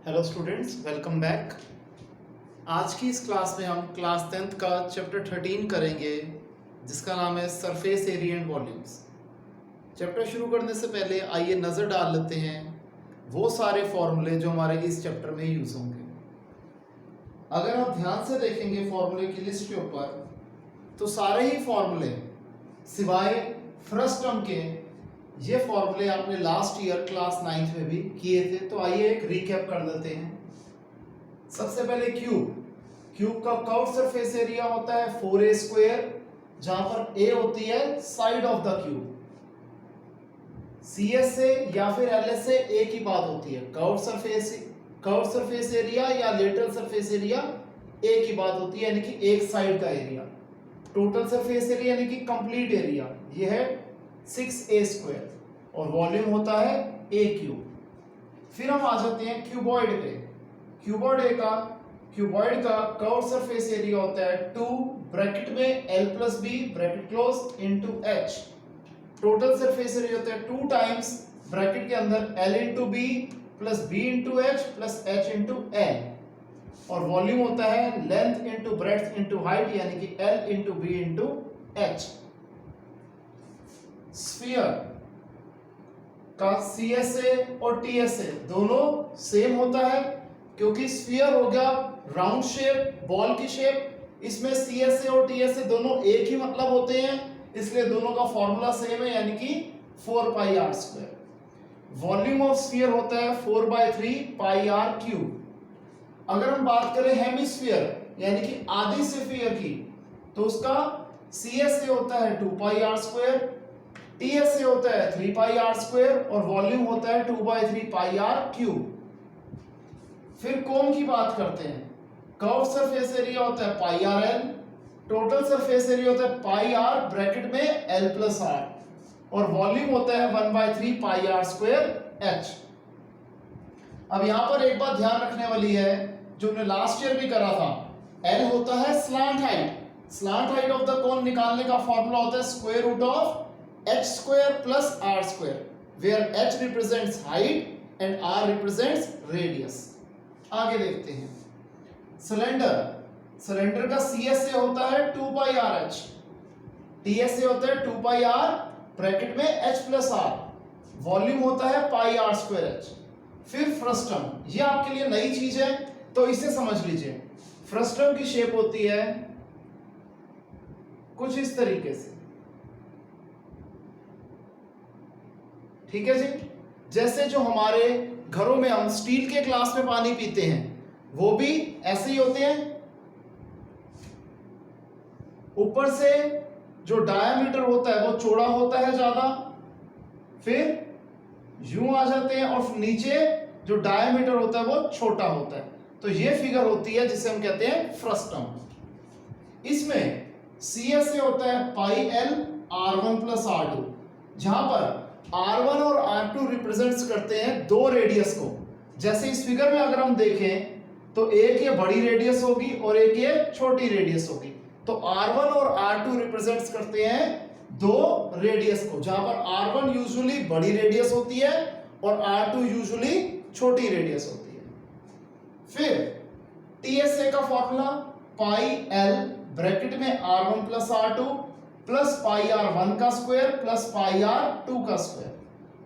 Hello students, welcome back. आज की इस क्लास में हम क्लास 10th का चैप्टर 13 करेंगे जिसका नाम है surface area and volumes. Chapter शुरू करने से पहले आइए नज़र डाल लेते हैं वो सारे फॉर्मूले जो हमारे इस चैप्टर में यूज़ होंगे। अगर आप ध्यान से देखेंगे फॉर्मूले की लिस्ट के ऊपर तो सारे ही फॉर्मूले सिवाय फर्स्ट टर्म के ये फॉर्मूले आपने लास्ट ईयर क्लास 9th में भी किए थे। तो आइए एक रिकैप कर लेते हैं। सबसे पहले क्यूब का कर्व सरफेस एरिया होता है 4a², जहां पर a होती है side of the cube. CS से या फिर LS से a की बात होती है। कर्व सरफेस एरिया या लेटरल सरफेस एरिया a की बात होती है, यानी कि एक साइड का एरिया। टोटल सरफेस एरिया यानी कि कंप्लीट एरिया ये है 6a² और वॉल्यूम होता है a³। फिर हम आ जाते हैं क्यूबॉइड पे। क्यूबॉइड का कर्व सरफेस एरिया होता है 2 ब्रैकेट में l + b bracket close into h। Total surface area होता है 2 टाइम्स ब्रैकेट के अंदर l * b + b * h + h * l और वॉल्यूम होता है length into breadth into height यानी कि l * b * h। स्फीयर का CSA और TSA दोनों सेम होता है, क्योंकि स्फीयर हो गया राउंड शेप, बॉल की शेप। इसमें CSA और TSA दोनों एक ही मतलब होते हैं, इसलिए दोनों का फॉर्मूला सेम है, यानी कि 4πr²। वॉल्यूम ऑफ स्फीयर होता है 4/3 πr³। अगर हम बात करें हेमिस्फीयर यानी कि आधी स्फीयर की, तो उसका CSA होता है 2πr², TSA होता है 3πr² और वॉल्यूम होता है 2/3 πr³। फिर कोन की बात करते हैं। कर्व सरफेस एरिया होता है πrl, टोटल सरफेस एरिया होता है πr ब्रैकेट में l + r और वॉल्यूम होता है 1/3 πr²h। अब यहां पर एक बात ध्यान रखने वाली है जो हमने लास्ट ईयर भी करा था। l होता है slant height of the cone निकालने का फॉर्मूला होता है √of h² + r², where h represents height and r represents radius। आगे देखते हैं। सिलेंडर का CSA होता है 2πrh, TSA होता है 2πr ब्रैकेट में h + r, वॉल्यूम होता है πr²h। फिर फ्रस्टम, ये आपके लिए नई चीज है तो इसे समझ लीजिए। फ्रस्टम की शेप होती है कुछ इस तरीके से, ठीक है जी। जैसे जो हमारे घरों में हम स्टील के ग्लास में पानी पीते हैं वो भी ऐसे ही होते हैं। ऊपर से जो डायामीटर होता है वो चौड़ा होता है ज्यादा, फिर यूं आ जाते हैं और नीचे जो डायामीटर होता है वो छोटा होता है। तो ये फिगर होती है जिसे हम कहते हैं फ्रस्टम। इसमें CSA होता है πl r1 + r2, जहां पर R1 और R2 रिप्रेजेंट्स करते हैं दो रेडियस को। जैसे इस फिगर में अगर हम देखें तो एक ये बड़ी रेडियस होगी और एक ये छोटी रेडियस होगी। तो R1 और R2 रिप्रेजेंट्स करते हैं दो रेडियस को, जहां पर R1 यूजुअली बड़ी रेडियस होती है और R2 यूजुअली छोटी रेडियस होती है। फिर TSA का फॉर्मूला πl ब्रैकेट में R1 + R2 प्लस πr1 का स्क्वायर प्लस πr2 का स्क्वायर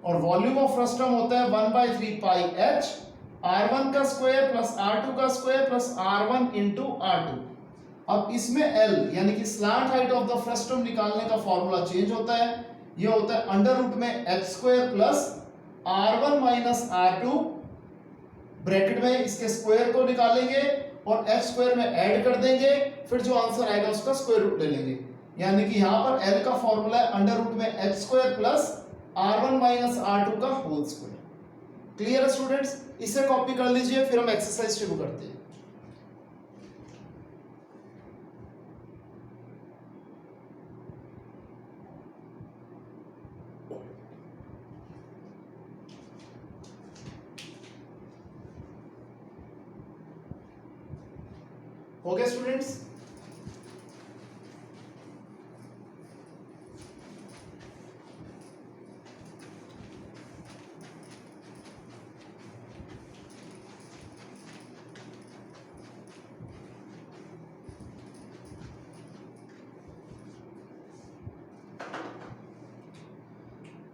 और वॉल्यूम ऑफ फ्रस्टम होता है 1/3 πh, r1 का स्क्वायर प्लस r2 का स्क्वायर प्लस r1 * r2। अब इसमें l यानी कि slant height of the frustum निकालने का फॉर्मूला चेंज होता है। ये होता है अंडर रूट में h² plus r1 - r2 bracket में इसके स्क्वायर को निकालेंगे और h² में ऐड कर देंगे, फिर जो आंसर आएगा उसका स्क्वायर रूट ले लेंगे। यानी कि यहां पर l का फॉर्मूला है अंडर रूट में h² प्लस r1 - r2 का होल स्क्वायर। क्लियर है स्टूडेंट्स? इसे कॉपी कर लीजिए, फिर हम एक्सरसाइज शुरू करते हैं। हो गया स्टूडेंट्स?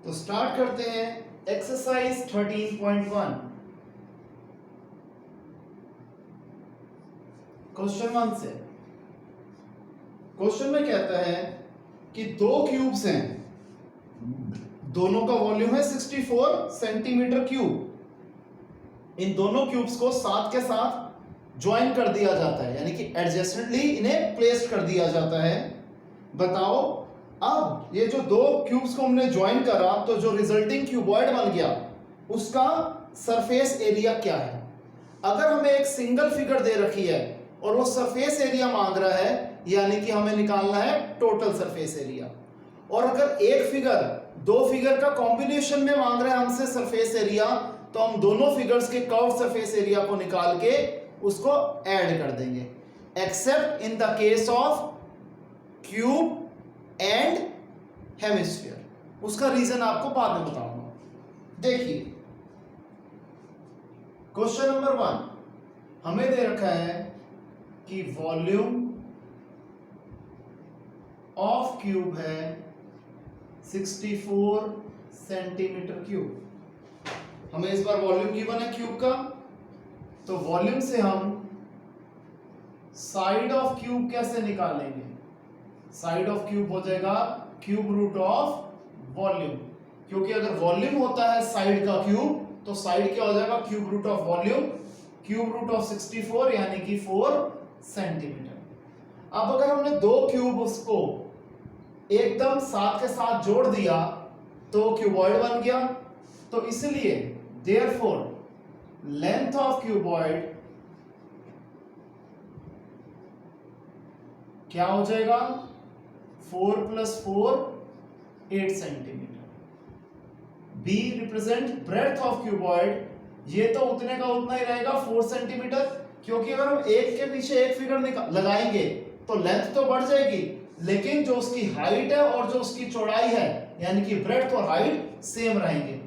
तो स्टार्ट करते हैं एक्सरसाइज 13.1। क्वेश्चन 1 से। क्वेश्चन में कहता है कि दो क्यूब्स हैं, दोनों का वॉल्यूम है 64 सेंटीमीटर क्यूब। इन दोनों क्यूब्स को साथ के साथ ज्वाइन कर दिया जाता है, यानी कि एडजेसेंटली इन्हें प्लेस्ड कर दिया जाता है। बताओ अब ये जो दो क्यूब्स को हमने ज्वाइन करा तो जो रिजल्टिंग क्यूबॉइड बन गया उसका सरफेस एरिया क्या है। अगर हमें एक सिंगल फिगर दे रखी है और वो सरफेस एरिया मांग रहा है, यानी कि हमें निकालना है टोटल सरफेस एरिया। और अगर एक फिगर दो फिगर का कॉम्बिनेशन में मांग रहा है हमसे सरफेस एरिया, तो हम दोनों फिगर्स के कर्व सरफेस एरिया को निकाल के उसको ऐड कर देंगे, accept in the case of cube and hemisphere. उसका रीजन आपको बाद में बताऊंगा। देखिए क्वेश्चन नंबर 1 हमें दे रखा है कि वॉल्यूम ऑफ क्यूब है 64 सेंटीमीटर क्यूब। हमें इस बार वॉल्यूम गिवन है क्यूब का, तो वॉल्यूम से हम साइड ऑफ क्यूब कैसे निकालेंगे। साइड ऑफ क्यूब हो जाएगा क्यूब रूट ऑफ वॉल्यूम, क्योंकि अगर वॉल्यूम होता है साइड का क्यूब तो साइड क्या हो जाएगा cube root of volume, cube root of 64 यानी कि 4 सेंटीमीटर। अब अगर हमने दो क्यूब उसको एकदम साथ के साथ जोड़ दिया तो क्यूबॉइड बन गया। तो इसलिए देयरफॉर लेंथ ऑफ क्यूबॉइड क्या हो जाएगा 4 + 4 8 centimetre. B represent breadth of cuboid, ये तो उतने का उतना ही रहेगा 4 सेंटीमीटर, क्योंकि अगर हम एक के पीछे एक फिगर लगाएंगे तो लेंथ तो बढ़ जाएगी, लेकिन जो उसकी हाइट है और जो उसकी चौड़ाई है यानी कि ब्रेड्थ और हाइट सेम रहेंगे,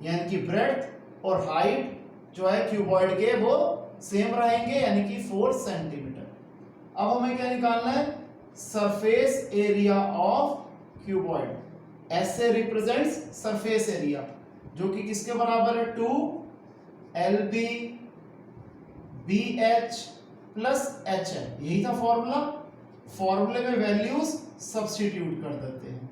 यानी कि ब्रेड्थ और हाइट जो है क्यूबॉइड के वो सेम रहेंगे, यानी कि 4 सेंटीमीटर। अब हमें क्या निकालना है surface area of cuboid. S से रिप्रेजेंट्स सरफेस एरिया जो कि किसके बराबर है 2 LB BH + H है। यही था फॉर्मूला, फॉर्मूले में वैल्यूज सब्स्टिट्यूट कर देते हैं।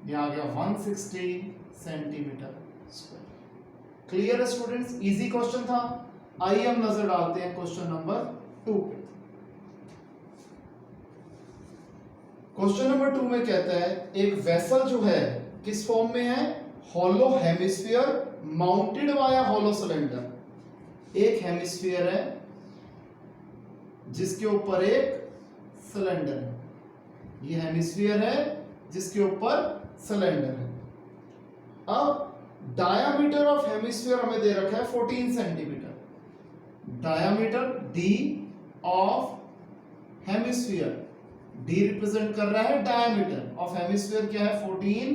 ये आ गया 160 सेंटीमीटर स्क्वायर। क्लियर है स्टूडेंट्स, इजी क्वेश्चन था। आइए हम नजर डालते हैं क्वेश्चन नंबर 2 पे। क्वेश्चन नंबर 2 में कहता है एक वेसल जो है किस फॉर्म में है hollow hemisphere mounted via hollow cylinder. एक हेमिस्फीयर है जिसके ऊपर एक सिलेंडर है, ये हेमिस्फीयर है जिसके ऊपर सिलेंडर है। अब डायामीटर ऑफ हेमिस्फीयर हमें दे रखा है 14 centimetre. Diameter D of hemisphere, D represent कर रहा है डायामीटर ऑफ हेमिस्फीयर क्या है 14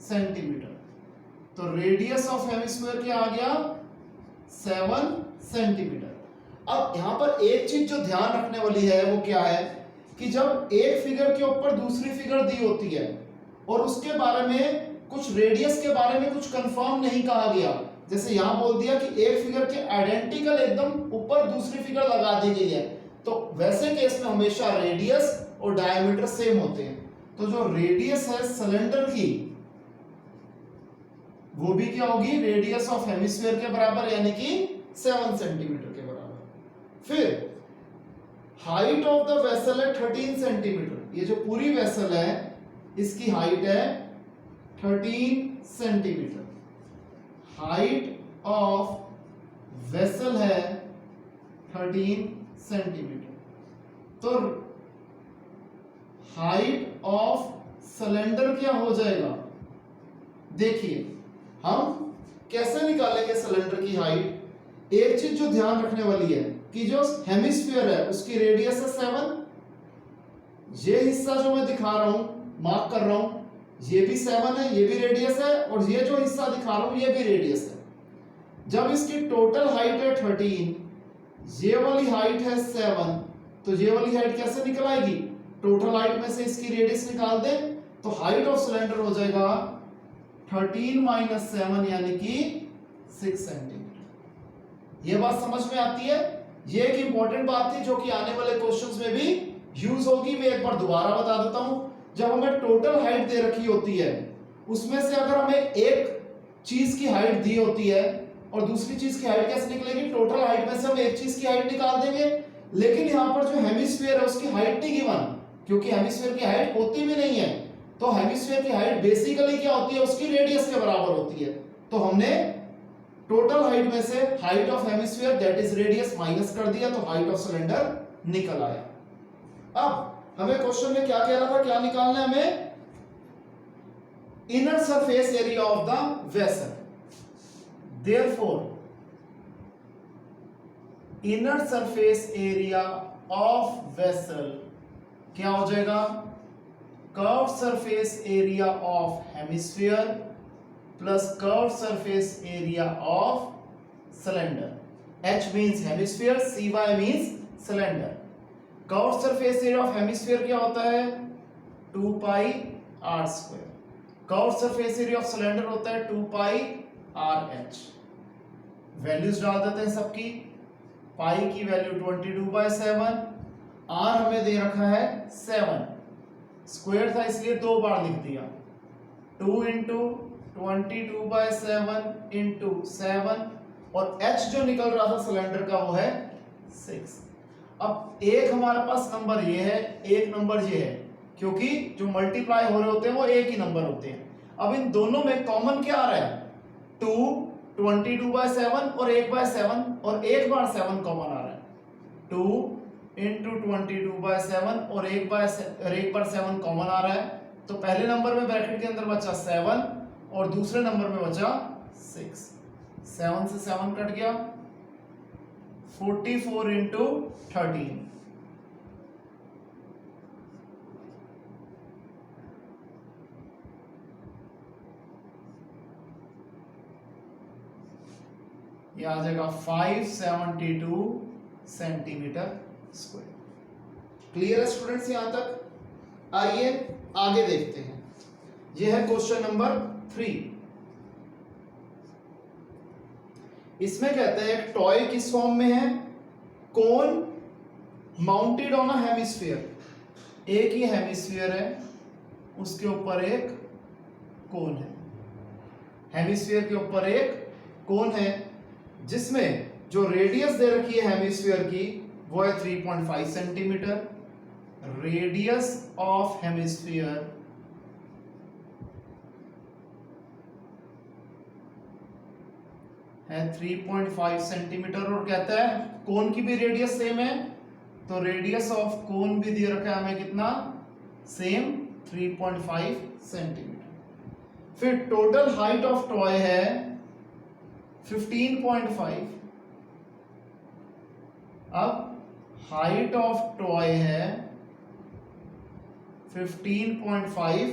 सेंटीमीटर। तो रेडियस ऑफ हेमिस्फीयर क्या आ गया 7 सेंटीमीटर। अब यहां पर एक चीज जो ध्यान रखने वाली है वो क्या है कि जब एक फिगर के ऊपर दूसरी फिगर दी होती है और उसके बारे में कुछ रेडियस के बारे में कुछ कंफर्म नहीं कहा गया, जैसे यहां बोल दिया कि एक फिगर के आइडेंटिकल एकदम ऊपर दूसरी फिगर लगा दी गई है, तो वैसे केस में हमेशा रेडियस और डायमीटर सेम होते हैं। तो जो रेडियस है सिलेंडर की वो भी क्या होगी रेडियस ऑफ हेमिस्फीयर के बराबर, यानी कि 7 सेंटीमीटर के बराबर। फिर हाइट ऑफ द वेसल है 13 सेंटीमीटर। ये जो पूरी वेसल है इसकी हाइट है 13 सेंटीमीटर। हाइट ऑफ वेसल है 13 सेंटीमीटर। तो हाइट ऑफ सिलेंडर क्या हो जाएगा, देखिए हम कैसे निकालेंगे सिलेंडर की हाइट। एक चीज जो ध्यान रखने वाली है कि जो हेमिस्फीयर है उसकी रेडियस है 7। ये हिस्सा जो मैं दिखा रहा हूं मार्क कर रहा हूं ये भी 7 है, ये भी रेडियस है, और ये जो हिस्सा दिखा रहा हूं ये भी रेडियस है। जब इसकी टोटल हाइट है 13, ये वाली हाइट है 7, तो ये वाली हाइट कैसे निकल आएगी? टोटल हाइट में से इसकी रेडियस निकाल दें तो हाइट ऑफ सिलेंडर हो जाएगा 13 माइनस 7 यानी कि 6 सेंटीमीटर। ये बात समझ में आती है? ये एक इंपॉर्टेंट बात थी जो कि आने वाले क्वेश्चंस में भी यूज होगी। मैं एक बार दोबारा बता देता हूं। जब हमें टोटल हाइट दे रखी होती है, उसमें से अगर हमें एक चीज की हाइट दी होती है और दूसरी चीज की हाइट कैसे निकलेगी? टोटल हाइट में से हम एक चीज की हाइट निकाल देंगे। लेकिन यहां पर जो हेमिस्फीयर है उसकी हाइट नहीं गिवन, क्योंकि हेमिस्फीयर की हाइट होती भी नहीं है। तो हेमिस्फीयर की हाइट बेसिकली क्या होती है? उसकी रेडियस के बराबर होती है। तो हमने टोटल हाइट में से height of hemisphere that is radius minus कर दिया, तो हाइट ऑफ सिलेंडर निकल आया। अब हमें क्वेश्चन में क्या कह रहा था, क्या निकालना है हमें? Inner surface area of the vessel. Therefore, inner surface area of vessel क्या हो जाएगा? Curved surface area of hemisphere plus curved surface area of cylinder. H means hemisphere, CY means cylinder. Curved surface area of hemisphere क्या होता है? 2 pi r square. Curved surface area of cylinder होता है 2 pi r h। Values डाल देते हैं सबकी। पाई की वैल्यू 22/7, आर हमें दे रखा है 7, स्क्वायर था इसलिए 2 बार लिख दिया। 2 इंटू 22/7 इंटू 7, और एच जो निकल रहा था सिलेंडर का वो है 6। अब एक हमारे पास नंबर ये है, एक नंबर ये है, क्योंकि जो मल्टीप्लाई हो रहे होते हैं वो एक ही नंबर होते हैं। अब इन दोनों में कॉमन क्या आ रहा है? 2, 22/7 और 1/7, और 1/7 कॉमन आ रहा है। 2 इंटू 22/7 और 1/7 कॉमन आ रहा है। तो पहले नंबर में ब्रैकेट के अंदर बचा 7 और दूसरे नंबर में बचा 6। 7 से 7 कट गया। 44 इंटू 13, ये आ जाएगा 572 सेंटीमीटर स्क्वायर। क्लियर है स्टूडेंट्स यहां तक? आइए आगे देखते हैं। यह है क्वेश्चन नंबर 3। इसमें कहते हैं एक टॉय किस फॉर्म में है? कोन माउंटेड ऑन अ हेमिस्फीयर। एक ही हेमिस्फीयर है, उसके ऊपर एक कोन है। हेमिस्फीयर के ऊपर एक कोन है जिसमें जो रेडियस दे रखी है हेमिस्फीयर की वो है 3.5 सेंटीमीटर। रेडियस ऑफ हेमिस्फीयर है 3.5 सेंटीमीटर, और कहता है कोन की भी रेडियस सेम है, तो रेडियस ऑफ कोन भी दे रखा है हमें कितना? Same 3.5 centimetre. फिर टोटल हाइट ऑफ टॉय है 15.5। अब हाइट ऑफ टॉय है 15.5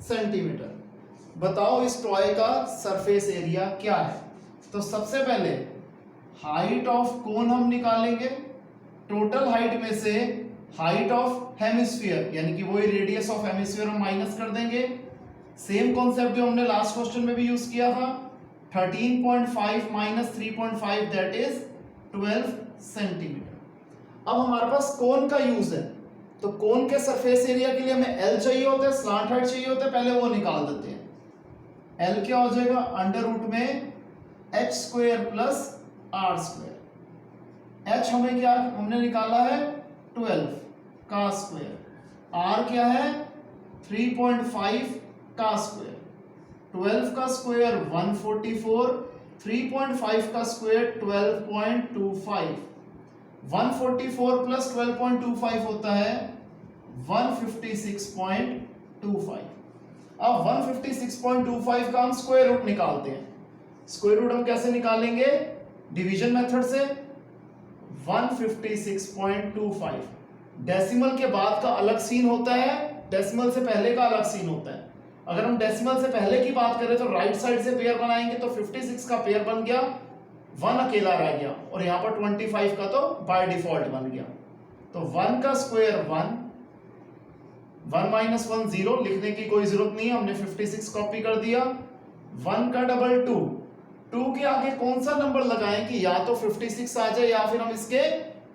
सेंटीमीटर। बताओ इस टॉय का सरफेस एरिया क्या है? तो सबसे पहले हाइट ऑफ कोन हम निकालेंगे। टोटल हाइट में से हाइट ऑफ हेमिस्फीयर यानी कि वही रेडियस ऑफ हेमिस्फीयर हम माइनस कर देंगे। सेम कॉन्सेप्ट जो हमने लास्ट क्वेश्चन में भी यूज किया था। 13.5 माइनस 3.5 दैट इज 12 सेंटीमीटर। अब हमारे पास कोन का यूज है, तो कोन के सरफेस एरिया के लिए हमें एल चाहिए होता है, स्लांट हाइट चाहिए होता है, पहले वो निकाल देते हैं। एल क्या हो जाएगा? अंडर रूट में H square plus R square. H हमें क्या हमने निकाला है? 12 का स्क्वायर। आर क्या है? 3.5 का स्क्वायर। 12 का स्क्वायर 144, 3.5 का स्क्वायर 12.25। 144 प्लस 12.25 होता है 156.25। अब 156.25 का हम स्क्वायर रूट निकालते हैं। स्क्वायर रूट हम कैसे निकालेंगे? डिवीजन मेथड से। 156.25 डेसिमल के बाद का अलग सीन होता है, डेसिमल से पहले का अलग सीन होता है। अगर हम डेसिमल से पहले की बात करें तो राइट साइड से पेयर बनाएंगे तो 56 का पेयर बन गया, 1 अकेला रह गया, और यहाँ पर 25 का तो बाय डिफॉल्ट बन गया। तो 1 का स्क्वायर 1, 1 माइनस 1 0, लिखने की कोई जरूरत नहीं है, हमने 56 कॉपी कर दिया। 1 का डबल 2, 2 के आगे कौन सा नंबर लगाएं कि या तो 56 आ जाए या फिर हम इसके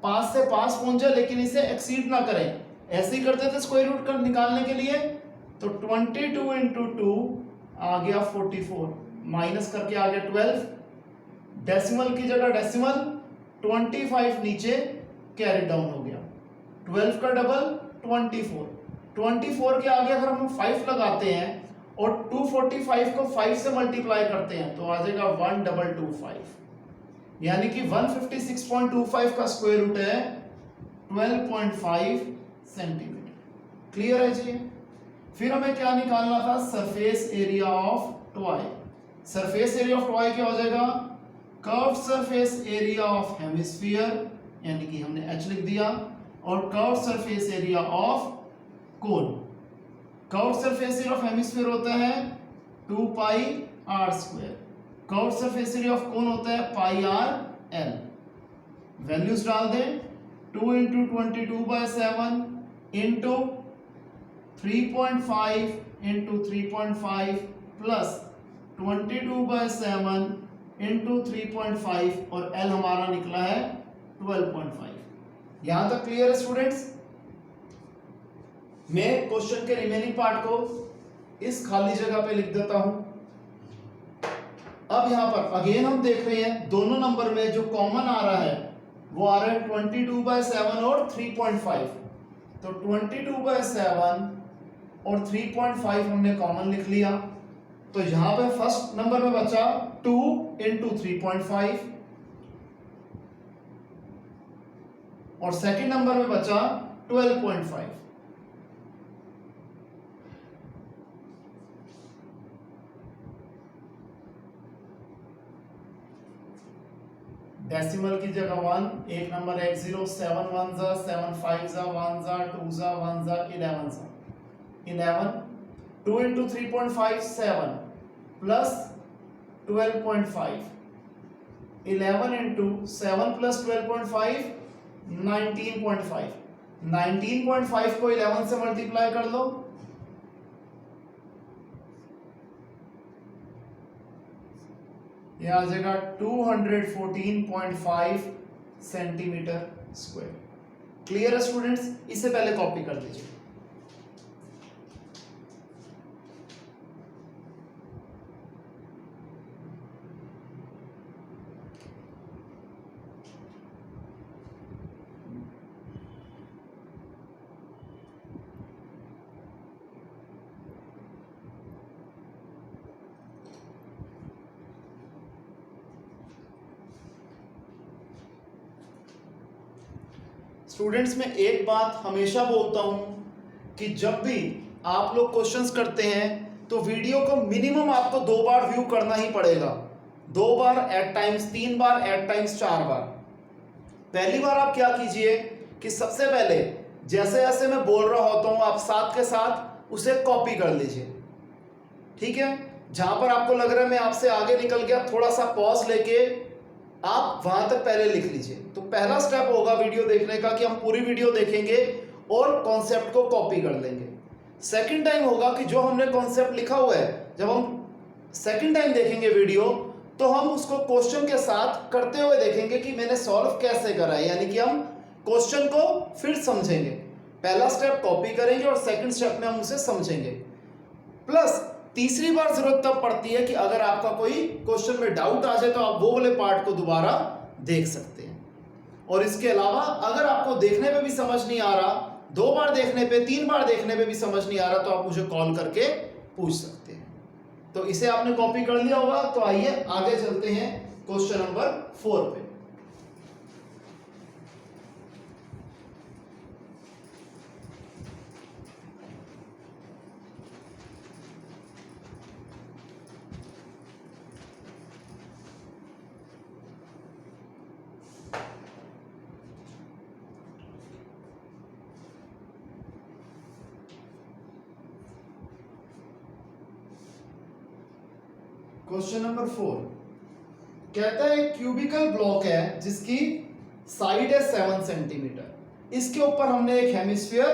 पास से पास पहुंच जाए लेकिन इसे एक्सीड ना करें। ऐसे ही करते थे स्क्वायर रूट कर निकालने के लिए। तो 22 इंटू 2 आ गया 44, माइनस करके आ गया 12, डेसिमल की जगह डेसिमल, 25 नीचे कैरी डाउन हो गया, 12 का डबल 24, 24 के आगे अगर हम 5 लगाते हैं और 245 को 5 से मल्टीप्लाई करते हैं तो आ जाएगा 1225, यानी कि 156.25 का स्क्वायर रूट है 12.5 सेंटीमीटर। क्लियर है जी। फिर हमें क्या निकालना था, surface area of toy. Surface area of toy क्या हो जाएगा, curve surface area of hemisphere, यानी कि हमने h लिख दिया, और curve surface area of cone. Curve surface area of hemisphere होता है 2 पाई r square, curve surface area of कोन होता है पाई r l। वैल्यूज डाल दें, 2 into 22/7 into 3.5 into 3.5 plus 22/7 into 3.5 और l हमारा निकला है 12.5। यहां तक क्लियर है स्टूडेंट्स। मैं क्वेश्चन के रिमेनिंग पार्ट को इस खाली जगह पे लिख देता हूं। अब यहां पर अगेन हम देख रहे हैं दोनों नंबर में जो कॉमन आ रहा है वो आ रहा है 22/7 और 3.5। तो 22/7 और 3.5 हमने कॉमन लिख लिया। तो यहां पे फर्स्ट नंबर में बचा 2 इंटू 3.5 और सेकंड नंबर में बचा 12.5। डेसिमल की जगह 1, एक नंबर 1 0, 7 1 जा 7 5 जा 1 जा 2 जा 1 जा 11 जा 11, 2 इंटू 3.5 7 प्लस 12.5, 11 इंटू 7 प्लस 12.5 19.5, 19.5 को 11 से मल्टीप्लाई कर लो, यह आ जाएगा 214.5 सेंटीमीटर स्क्वायर। क्लियर है स्टूडेंट्स, इससे पहले कॉपी कर लीजिए। स्टूडेंट्स में एक बात हमेशा बोलता हूं कि जब भी आप लोग क्वेश्चंस करते हैं तो वीडियो को मिनिमम आपको 2 बार व्यू करना ही पड़ेगा। 2 बार एट टाइम्स, 3 बार एट टाइम्स, 4 बार। पहली बार आप क्या कीजिए कि सबसे पहले जैसे जैसे मैं बोल रहा होता हूं आप साथ के साथ उसे कॉपी कर लीजिए, ठीक है। जहां पर आपको लग रहा है मैं आपसे आगे निकल गया, थोड़ा सा पॉज लेके आप वहां तक पहले लिख लीजिए। तो पहला स्टेप होगा वीडियो देखने का कि हम पूरी वीडियो देखेंगे और कॉन्सेप्ट को कॉपी कर लेंगे। सेकंड टाइम होगा कि जो हमने कॉन्सेप्ट लिखा हुआ है जब हम सेकंड टाइम देखेंगे वीडियो तो हम उसको क्वेश्चन के साथ करते हुए देखेंगे कि मैंने सॉल्व कैसे करा है, यानी कि हम क्वेश्चन को फिर समझेंगे। पहला स्टेप कॉपी करेंगे और सेकंड स्टेप में हम उसे समझेंगे। प्लस तीसरी बार जरूरत तब पड़ती है कि अगर आपका कोई क्वेश्चन में डाउट आ जाए तो आप वो वाले पार्ट को दोबारा देख सकते हैं। और इसके अलावा अगर आपको देखने पे भी समझ नहीं आ रहा, 2 बार देखने पे, 3 बार देखने पे भी समझ नहीं आ रहा तो आप मुझे कॉल करके पूछ सकते हैं। तो इसे आपने कॉपी कर लिया होगा। तो आइए आगे चलते हैं क्वेश्चन नंबर 4 पे। क्वेश्चन नंबर 4 कहता है क्यूबिकल ब्लॉक है जिसकी साइड है 7 सेंटीमीटर, इसके ऊपर हमने एक हेमिस्फीयर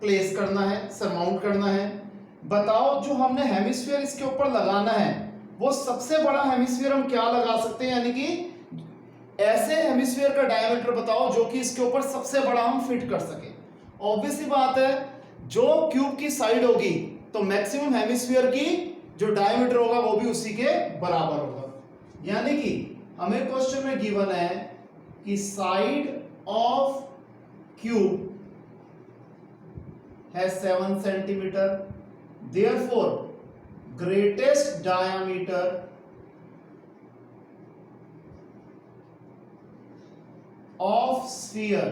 प्लेस करना है, सरमाउंट करना है। बताओ जो हमने हेमिस्फीयर इसके ऊपर लगाना है वो सबसे बड़ा हेमिस्फीयर हम क्या लगा सकते हैं, यानी कि ऐसे हेमिस्फीयर का डायमीटर बताओ जो कि इसके ऊपर सबसे बड़ा हम फिट कर सके। ऑब्वियस सी बात है, जो क्यूब की साइड होगी तो मैक्सिमम हेमिस्फीयर की जो डायमीटर होगा वो भी उसी के बराबर होगा। यानी कि हमें क्वेश्चन में गिवन है कि साइड ऑफ क्यूब है 7 centimetre, therefore greatest diameter of sphere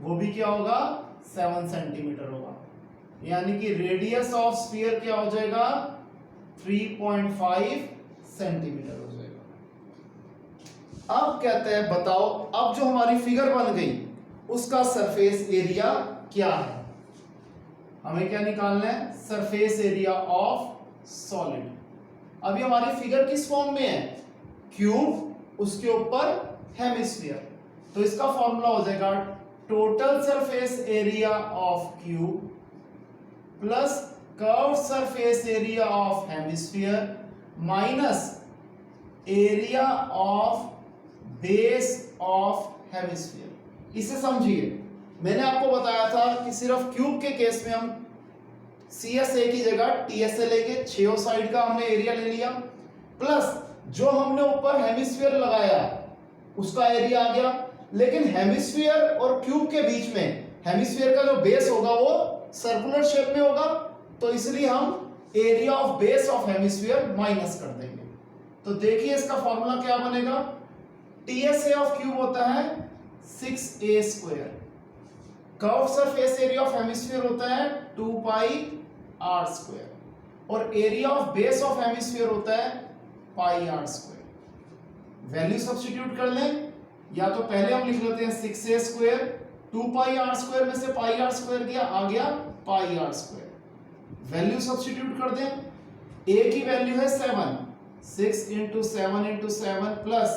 वो भी क्या होगा 7 सेंटीमीटर होगा। यानी कि रेडियस ऑफ स्फीयर क्या हो जाएगा 3.5 सेंटीमीटर हो जाएगा। अब कहते हैं बताओ अब जो हमारी फिगर बन गई उसका सरफेस एरिया क्या है। हमें क्या निकालना है, सरफेस एरिया ऑफ सॉलिड। अभी हमारी फिगर किस फॉर्म में है, क्यूब उसके ऊपर हेमिस्फीयर, तो इसका फॉर्मूला हो जाएगा total surface area of cube plus curve surface area of hemisphere minus area of base of hemisphere. इसे समझिए, मैंने आपको बताया था कि सिर्फ क्यूब के केस में हम CSA की जगह TSA लेके 6 साइड का हमने एरिया ले लिया, प्लस जो हमने ऊपर हेमिस्फीयर लगाया उसका एरिया आ गया। लेकिन हेमिस्फीयर और क्यूब के बीच में हेमिस्फीयर का जो बेस होगा वो सर्कुलर शेप में होगा, तो इसलिए हम area of base of hemisphere minus कर देंगे। तो देखिए इसका फॉर्मूला क्या बनेगा, TSA ऑफ क्यूब होता है 6a square, curve surface area of hemisphere होता है 2 पाई r स्क्वायर, और area of base of hemisphere होता है पाई r स्क्वायर। वैल्यू सब्स्टिट्यूट कर लें, या तो पहले हम लिख लेते हैं 6a स्क्वायर, 2 पाई r स्क्वायर में से पाई r स्क्वायर दिया, आ गया पाई r स्क्वायर। वैल्यू सब्स्टिट्यूट कर दें, a की वैल्यू है 7, 6 into 7 into 7 plus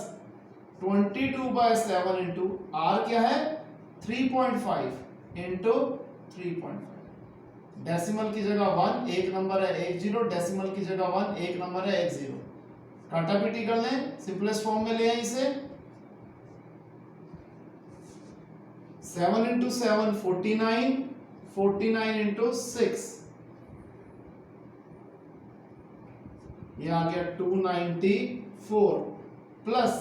22/7 into r क्या है 3.5 इंटू 3.5। डेसिमल की जगह 1, एक नंबर है 1 0, डेसिमल की जगह 1, एक नंबर है 1 0। काटापीटी कर लें, सिंपलेस्ट फॉर्म में ले आए इसे। 7 इंटू 7 49, 49 इंटू 6 ये आ गया 294 प्लस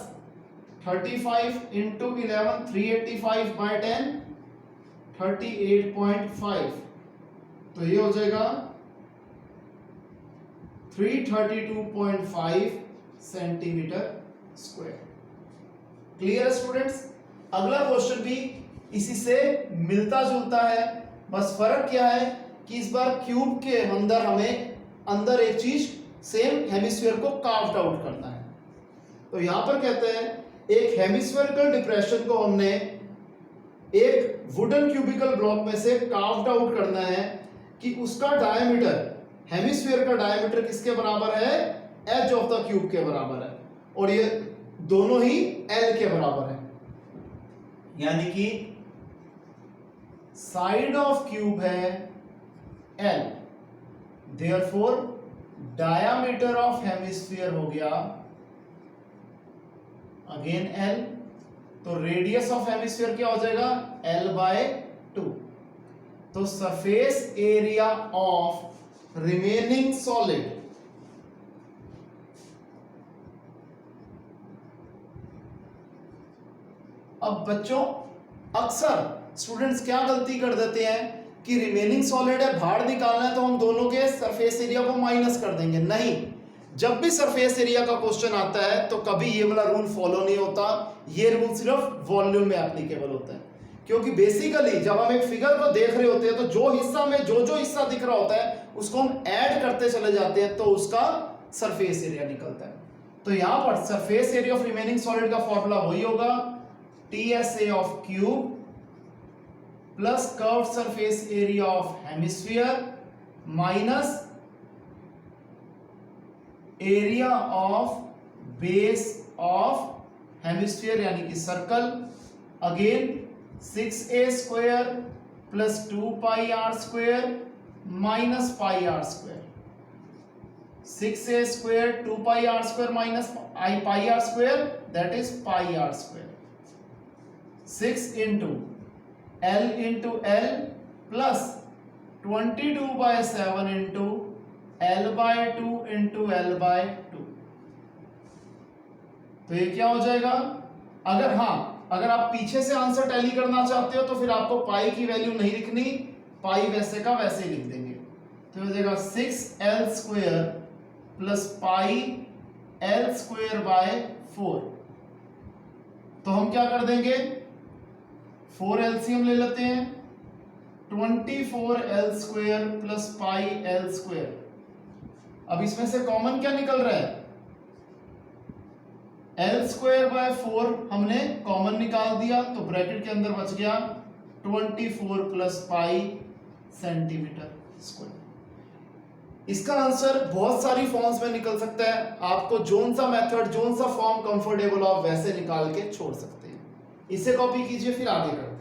35 इंटू 11 385/10 38.5, तो ये हो जाएगा 332.5 सेंटीमीटर स्क्वायर। क्लियर है स्टूडेंट्स। अगला क्वेश्चन भी इसी से मिलता जुलता है, बस फर्क क्या है कि इस बार क्यूब के अंदर हमें अंदर एक चीज सेम हेमिस्फीयर को कार्व्ड आउट करना है। तो यहां पर कहते हैं एक हेमिस्फेरिकल डिप्रेशन को हमने एक वुडन क्यूबिकल ब्लॉक में से कार्व्ड आउट करना है कि उसका डायमीटर, हेमिस्फीयर का डायमीटर किसके बराबर है, एज ऑफ द क्यूब के बराबर है, और ये दोनों ही L के बराबर है। यानी कि साइड ऑफ क्यूब है L, therefore diameter of hemisphere हो गया अगेन L, तो रेडियस ऑफ हेमिस्फीयर क्या हो जाएगा L/2। तो surface area of remaining solid अब बच्चों अक्सर स्टूडेंट्स क्या गलती कर देते हैं कि रिमेनिंग सॉलिड है, बाहर निकालना है तो हम दोनों के सरफेस एरिया को माइनस कर देंगे। नहीं, जब भी सरफेस एरिया का क्वेश्चन आता है तो कभी ये वाला रूल फॉलो नहीं होता, ये रूल सिर्फ वॉल्यूम में एप्लीकेबल होता है। क्योंकि बेसिकली जब हम एक फिगर को देख रहे होते हैं तो जो हिस्सा में जो हिस्सा दिख रहा होता है उसको हम ऐड करते चले जाते हैं तो उसका सरफेस एरिया निकलता है। तो यहां पर surface area of remaining solid का फॉर्मूला वही होगा TSA of cube plus curved surface area of hemisphere minus area of base of hemisphere यानी कि circle, again 6a² plus 2πr² minus πr², 6a² 2πr² minus πr², that is πr², 6 into L plus 22/7 into L/2 into L/2। तो ये क्या हो जाएगा? अगर आप पीछे से आंसर टैली करना चाहते हो तो फिर आपको पाई की वैल्यू नहीं लिखनी, पाई वैसे का वैसे ही लिख देंगे। तो हो जाएगा 6l² प्लस πl²/4। तो हम क्या कर देंगे, 4 एलसीएम ले लेते हैं, 24l² प्लस πl²। अब इसमें से कॉमन क्या निकल रहा है? l²/4 हमने कॉमन निकाल दिया, तो ब्रैकेट के अंदर बच गया 24 प्लस पाई सेंटीमीटर स्क्वायर। इसका आंसर बहुत सारी फॉर्म्स में निकल सकता है, आपको जोन सा मेथड, जोन सा फॉर्म कंफर्टेबल हो आप वैसे निकाल के छोड़ सकते हैं। इसे कॉपी कीजिए, फिर आगे करते हैं।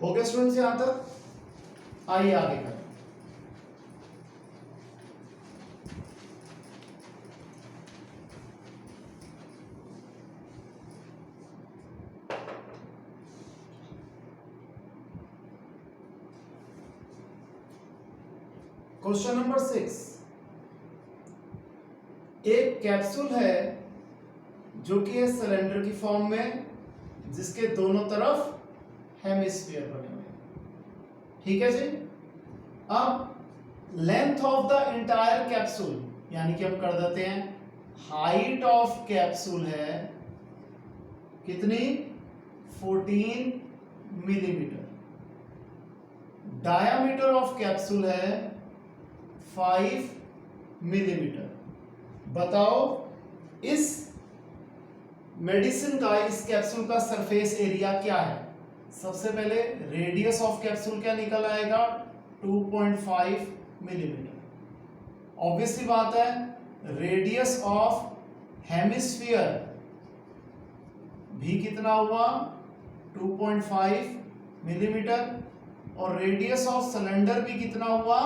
हो गया स्टूडेंट्स यहां तक? आइए आगे करें। क्वेश्चन नंबर 6, एक कैप्सूल है जो कि है सिलेंडर की फॉर्म में, जिसके दोनों तरफ हेमिस्फीयर बने हुए हैं। ठीक है जी। अब length of the entire capsule, यानी कि हम कर देते हैं हाइट ऑफ कैप्सूल है कितनी? 14 मिलीमीटर। डायामीटर ऑफ कैप्सूल है 5 मिलीमीटर। बताओ इस मेडिसिन का, इस कैप्सूल का सरफेस एरिया क्या है? सबसे पहले रेडियस ऑफ कैप्सूल क्या निकल आएगा? 2.5 मिलीमीटर। ऑब्वियसली बात है, रेडियस ऑफ हेमिस्फीयर भी कितना हुआ? 2.5 मिलीमीटर। और रेडियस ऑफ सिलेंडर भी कितना हुआ?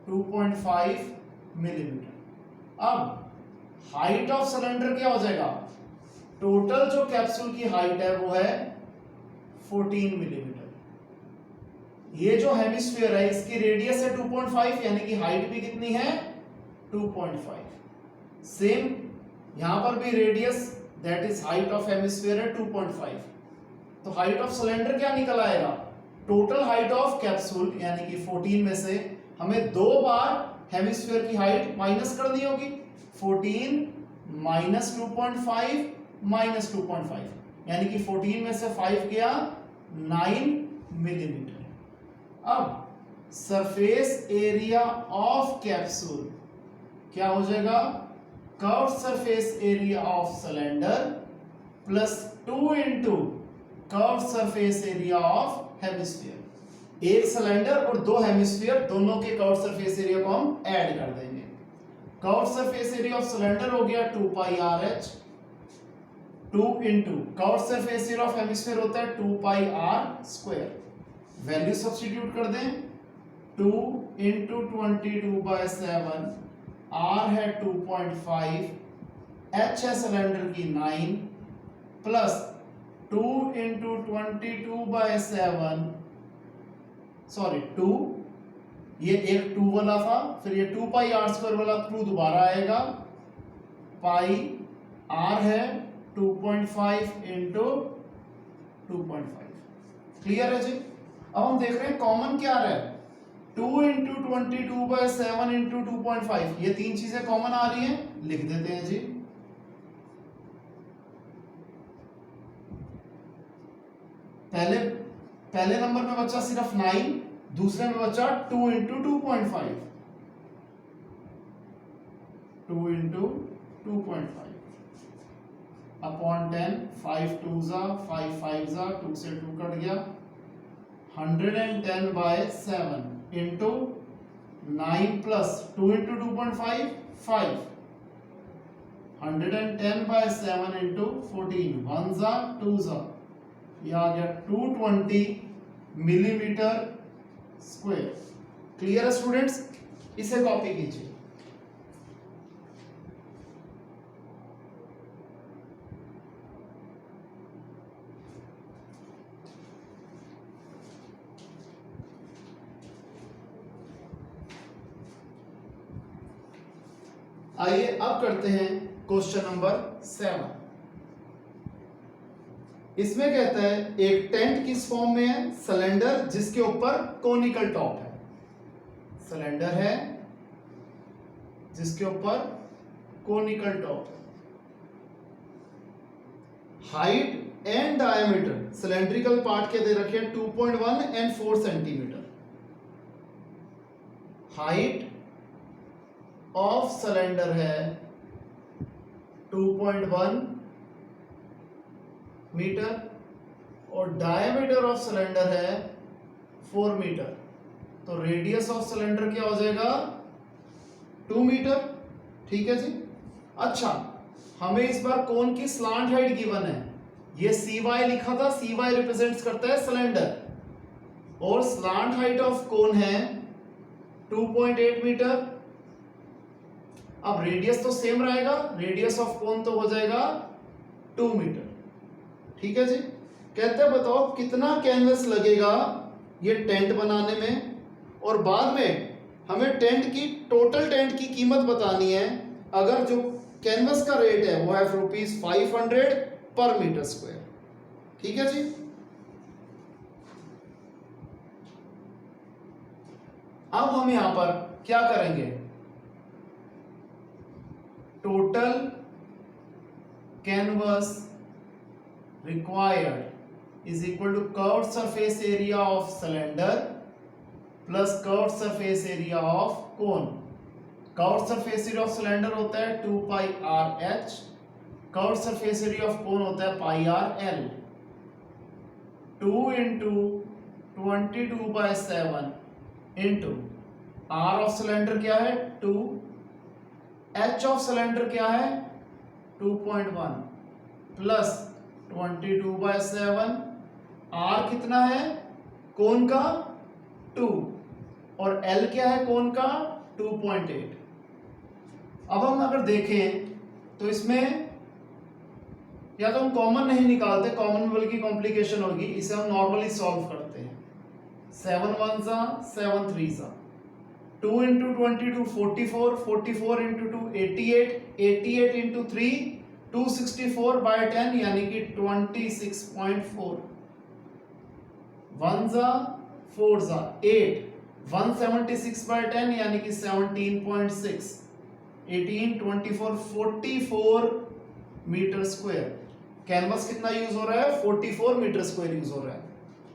2.5 मिलीमीटर। अब हाइट ऑफ सिलेंडर क्या हो जाएगा? टोटल जो कैप्सूल की हाइट है वो है 14 मिलीमीटर। ये जो हेमिस्फीयर है इसकी रेडियस है 2.5, यानी कि हाइट भी कितनी है? 2.5। सेम यहां पर भी radius, that is height of hemisphere है 2.5। तो हाइट ऑफ सिलेंडर क्या निकल आएगा? टोटल हाइट ऑफ कैप्सूल यानी कि 14 में से हमें 2 बार हेमिस्फीयर की हाइट माइनस करनी होगी। 14 माइनस 2.5 माइनस 2.5, यानी कि 14 में से 5 गया 9 मिलीमीटर। अब सरफेस एरिया ऑफ कैप्सूल क्या हो जाएगा? Curve surface area of cylinder plus 2 into curve surface area of hemisphere. एक सिलेंडर और 2 हेमिस्फीयर, दोनों के कर्व सरफेस एरिया को हम ऐड कर देंगे। Curve surface area of cylinder हो गया 2πRh, 2 into curve surface area of hemisphere होता है 2πr²। वैल्यू सब्स्टिट्यूट कर दें, 2 इंटू 22/7, r है 2.5, h है सिलेंडर की 9, प्लस 2 इंटू 22/7, सॉरी 2 ये एक 2 वाला था, फिर ये 2 पाई आर स्क्वायर वाला थ्रू दोबारा आएगा, पाई आर है 2.5 इंटू 2.5। क्लियर है जी। अब हम देख रहे हैं कॉमन क्या है, 2 इंटू 22/7 इंटू 2.5, ये तीन चीजें कॉमन आ रही हैं, लिख देते हैं जी। पहले नंबर में बचा सिर्फ 9, दूसरे में बचा 2 इंटू 2.5, 2 इंटू 2.5 अपॉन 10, 5 2 जा 5 5 जा, 2 से 2 कट गया, 110/7 इंटू 9 प्लस 2 इंटू 2.5 5, 110/7 इंटू 14, 1 जा 2 जा, ये आ गया 220 मिलीमीटर स्क्वायर। क्लियर है स्टूडेंट्स, इसे कॉपी कीजिए। आइए अब करते हैं क्वेश्चन नंबर 7। इसमें कहता है एक टेंट किस फॉर्म में है, सिलेंडर जिसके ऊपर कोनिकल टॉप है, सिलेंडर है जिसके ऊपर कोनिकल टॉप है, height and diameter cylindrical part के दे रखे हैं 2.1 and 4 centimetre, height of cylinder है 2.1 मीटर और डायमीटर ऑफ सिलेंडर है 4 मीटर, तो रेडियस ऑफ सिलेंडर क्या हो जाएगा 2 मीटर। ठीक है जी। अच्छा, हमें इस बार कोन की स्लांट हाइट गिवन है, ये सी वाई लिखा था, सी वाई रिप्रेजेंट्स करता है सिलेंडर और स्लांट हाइट ऑफ कोन है 2.8 मीटर। अब रेडियस तो सेम रहेगा, रेडियस ऑफ कोन तो हो जाएगा 2 मीटर। ठीक है जी। कहते हैं बताओ कितना कैनवस लगेगा ये टेंट बनाने में, और बाद में हमें टेंट की टोटल टेंट की कीमत बतानी है, अगर जो कैनवस का रेट है वो है ₹500 पर मीटर स्क्वायर। ठीक है जी। अब हम यहां पर क्या करेंगे, total canvas required is equal to curved surface area of cylinder plus curved surface area of cone। curved surface area of cylinder होता है 2 pi r h, curved surface area of cone होता है pi r l। 2 into 22/7 into r of cylinder क्या है 2, h of cylinder क्या है 2.1 plus 22/7, r कितना है कोन का 2 और l क्या है कोन का 2.8। अब हम अगर देखें तो इसमें या तो हम कॉमन नहीं निकालते, कॉमन बल्कि कॉम्प्लिकेशन होगी, इसे हम नॉर्मली सॉल्व करते हैं। 7 1 जा 7 3 जा, 2 into 22 44, 44 into 2 88, 88 into 3 264/10 यानी कि 26.4, 1 जा 4 जा 8, 176/10 यानी कि 17.6, 18 24 44 मीटर स्क्वायर। कैनवस कितना यूज हो रहा है 44 मीटर स्क्वायर यूज हो रहा है,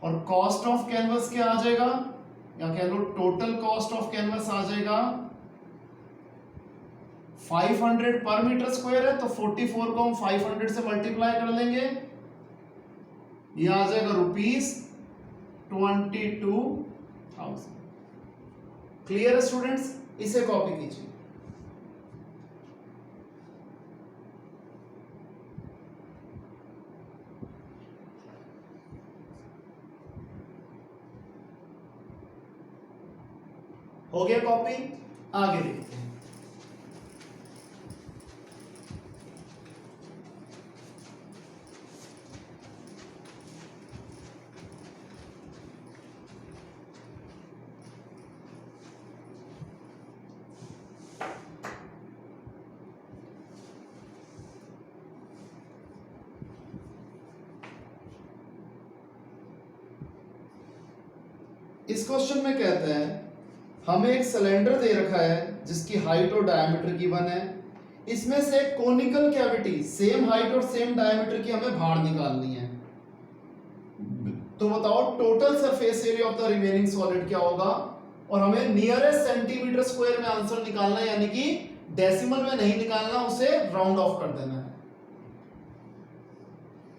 और कॉस्ट ऑफ कैनवस क्या आ जाएगा, या कह लो टोटल कॉस्ट ऑफ कैनवस आ जाएगा 500 पर मीटर स्क्वायर है, तो 44 को हम 500 से मल्टीप्लाई कर लेंगे, ये आ जाएगा ₹22,000। क्लियर है स्टूडेंट्स, इसे कॉपी कीजिए। हो गया कॉपी, आगे देखते हैं। इस क्वेश्चन में कहते हैं हमें एक सिलेंडर दे रखा है जिसकी हाइट और डायमीटर गिवन है, इसमें से कोनिकल कैविटी सेम हाइट और सेम डायमीटर की हमें बाहर निकालनी है। तो बताओ total surface area of the remaining solid क्या होगा, और हमें नियरेस्ट सेंटीमीटर स्क्वायर में आंसर निकालना है, यानी कि डेसिमल में नहीं निकालना, उसे राउंड ऑफ कर देना है।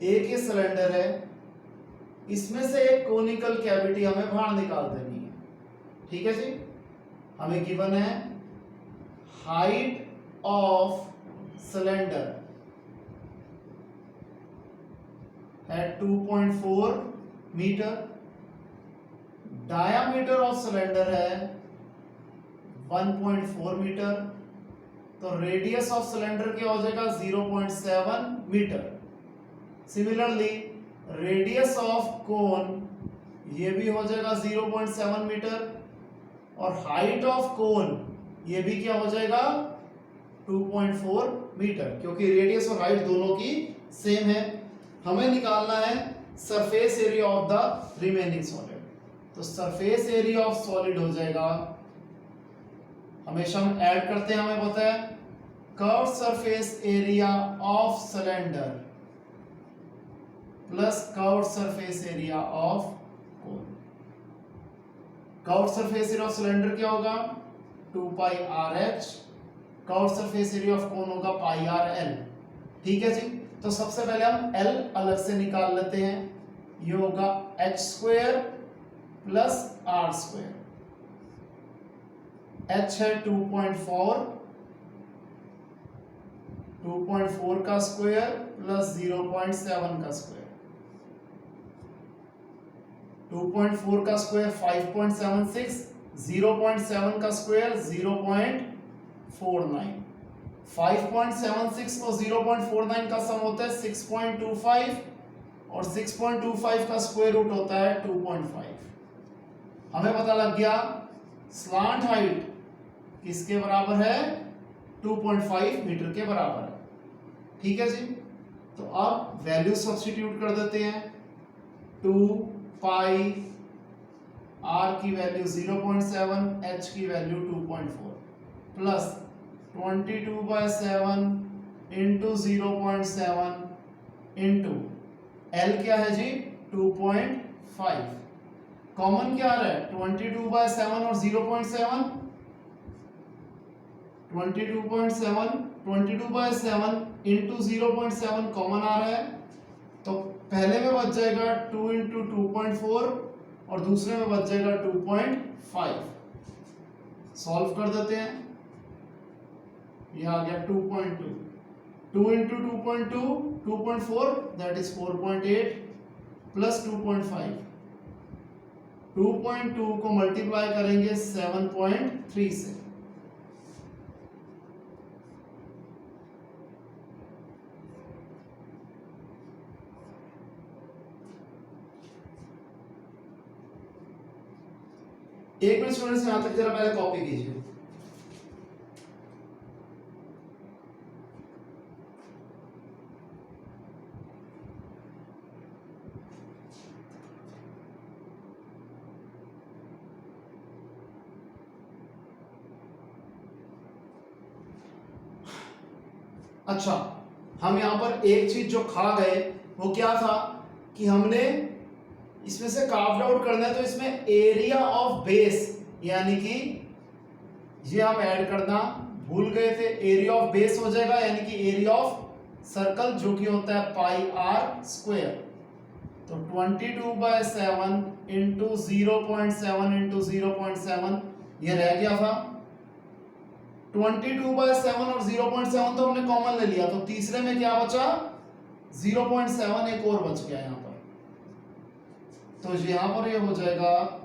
एक ये सिलेंडर है, इसमें से एक कोनिकल कैविटी हमें बाहर निकाल देनी है। ठीक है जी, हमें गिवन है हाइट ऑफ सिलेंडर है 2.4 मीटर, डायामीटर ऑफ सिलेंडर है 1.4 मीटर, तो रेडियस ऑफ सिलेंडर क्या हो जाएगा 0.7 meter. Similarly radius of cone ये भी हो जाएगा 0.7 मीटर, और हाइट ऑफ कोन ये भी क्या हो जाएगा 2.4 मीटर, क्योंकि रेडियस और हाइट दोनों की सेम है। हमें निकालना है surface area of the remaining solid. तो सरफेस एरिया ऑफ सॉलिड हो जाएगा, हमेशा हम ऐड करते हैं, हमें पता है curve surface area of cylinder plus curve surface area of cone. Curve surface area of cylinder क्या होगा 2 pi R H, curve surface area of cone होगा पाई आर एल। ठीक है जी, तो सबसे पहले हम L अलग से निकाल लेते हैं, ये होगा h square plus r square. h है 2.4, 2.4 का स्क्वायर प्लस 0.7 का स्क्वायर, 2.4 का स्क्वायर 5.76, 0.7 का स्क्वायर 0.49, 5.76 और 0.49 का सम होता है 6.25, और 6.25 का स्क्वायर रूट होता है 2.5। हमें पता लग गया स्लांट हाइट किसके बराबर है 2.5 मीटर के बराबर है। ठीक है जी, तो अब वैल्यू सब्स्टिट्यूट कर देते हैं। 2 पाई r की वैल्यू 0.7, h की value 2.4 plus 22/7 into 0.7 into L क्या है जी 2.5, कॉमन क्या आ रहा है 22/7 और 0.7, 22/7 इंटू 0.7 कॉमन आ रहा है, तो पहले में बच जाएगा 2 इंटू 2.4 और दूसरे में बच जाएगा 2.5। सॉल्व कर देते हैं, ये आ गया 2.2, 2 इंटू 2.2 2.4 दैट इज 4.8 प्लस 2.5, 2.2 को मल्टीप्लाई करेंगे 7.3 से, एक मिनट स्टूडेंट्स यहां तक जरा पहले कॉपी कीजिए। अच्छा, हम यहां पर एक चीज जो खा गए वो क्या था कि हमने इसमें से कार्व आउट करना है, तो इसमें एरिया ऑफ बेस यानी कि ये हम ऐड करना भूल गए थे। एरिया ऑफ बेस हो जाएगा यानी कि एरिया ऑफ सर्कल जो कि होता है पाई आर स्क्वायर, तो 22/7 इंटू 0.7 इंटू 0.7 ये रह गया था। 22/7 और 0.7 तो हमने कॉमन ले लिया, तो तीसरे में क्या बचा 0.7 एक और बच गया यहाँ पर, तो यहाँ पर ये हो जाएगा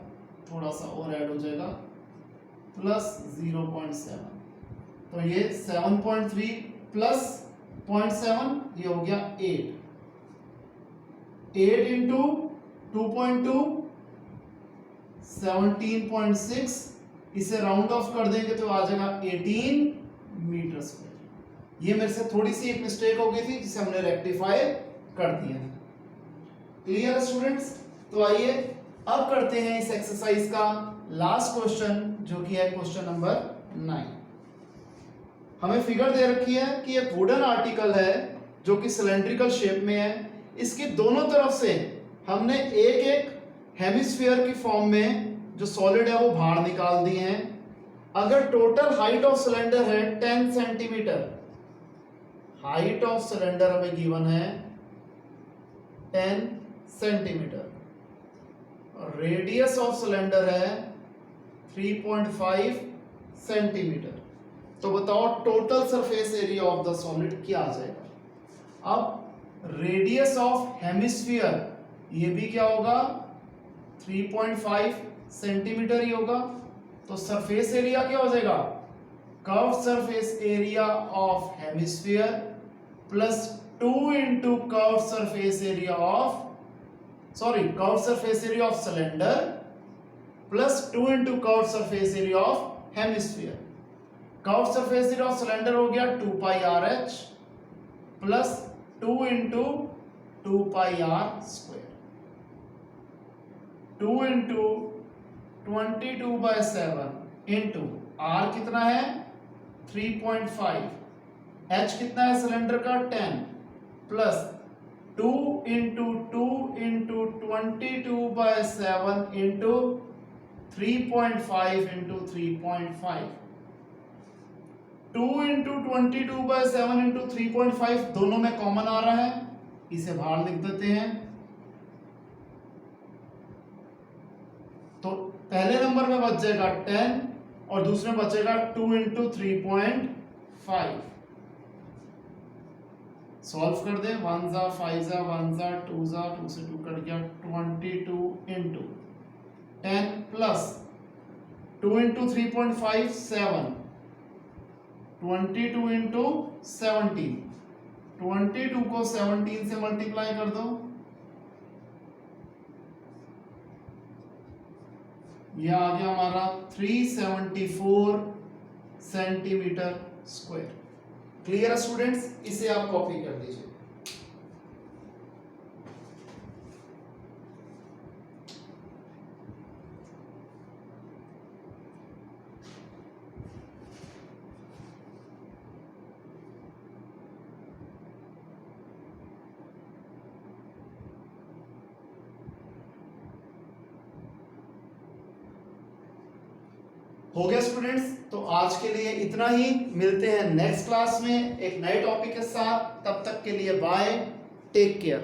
थोड़ा सा और ऐड हो जाएगा प्लस 0.7, तो ये 7.3 प्लस 0.7 ये हो गया 8 इंटू 2.2 17.6, इसे राउंड ऑफ कर देंगे तो आ जाएगा 18 मीटर स्क्वायर। ये मेरे से थोड़ी सी एक मिस्टेक हो गई थी जिसे हमने रेक्टिफाई कर दिया है। क्लियर है स्टूडेंट्स? तो आइए अब करते हैं इस एक्सरसाइज का लास्ट क्वेश्चन, जो कि है क्वेश्चन नंबर 9। हमें फिगर दे रखी है कि एक वुडन आर्टिकल है जो कि सिलेंड्रिकल शेप में है। इसकी दोनों तरफ से हमने एक एक हेमिस्फीयर की फॉर्म में जो सॉलिड है वो बाहर निकाल दिए हैं। अगर टोटल हाइट ऑफ सिलेंडर है 10 सेंटीमीटर, हाइट ऑफ सिलेंडर हमें गिवन है 10 सेंटीमीटर, और रेडियस ऑफ सिलेंडर है 3.5 सेंटीमीटर, तो बताओ total surface area of the solid क्या आ जाएगा। अब रेडियस ऑफ हेमिस्फीयर ये भी क्या होगा, 3.5 सेंटीमीटर ही होगा, तो सरफेस एरिया क्या हो जाएगा, curve surface area of hemisphere plus 2 into curve surface area of curve surface area of cylinder plus 2 into curve surface area of hemisphere. Curve surface area of cylinder हो गया 2 pi R H plus 2 into 2 pi R square, 2 into 22/7 into R कितना है 3.5, H कितना है cylinder का 10, plus 2 into 2 into 22/7 into 3.5 into 3.5, 2 into 22/7 into 3.5 दोनों में common आ रहा है, इसे बाहर लिख देते हैं। तो पहले नंबर में बच जाएगा 10 और दूसरे में बचेगा 2 इंटू 3.5। सॉल्व कर दे, 1 जा 5 जा 1 जा 2 जा 2 से 2 कट गया, 22 इंटू 10 प्लस 2 इंटू 3.5 7, 22 इंटू 17, 22 को 17 से मल्टीप्लाई कर दो, यह आ गया हमारा 374 सेंटीमीटर स्क्वायर। क्लियर है स्टूडेंट्स, इसे आप कॉपी कर दीजिए। हो गया स्टूडेंट्स, तो आज के लिए इतना ही। मिलते हैं नेक्स्ट क्लास में एक नए टॉपिक के साथ। तब तक के लिए बाय, टेक केयर।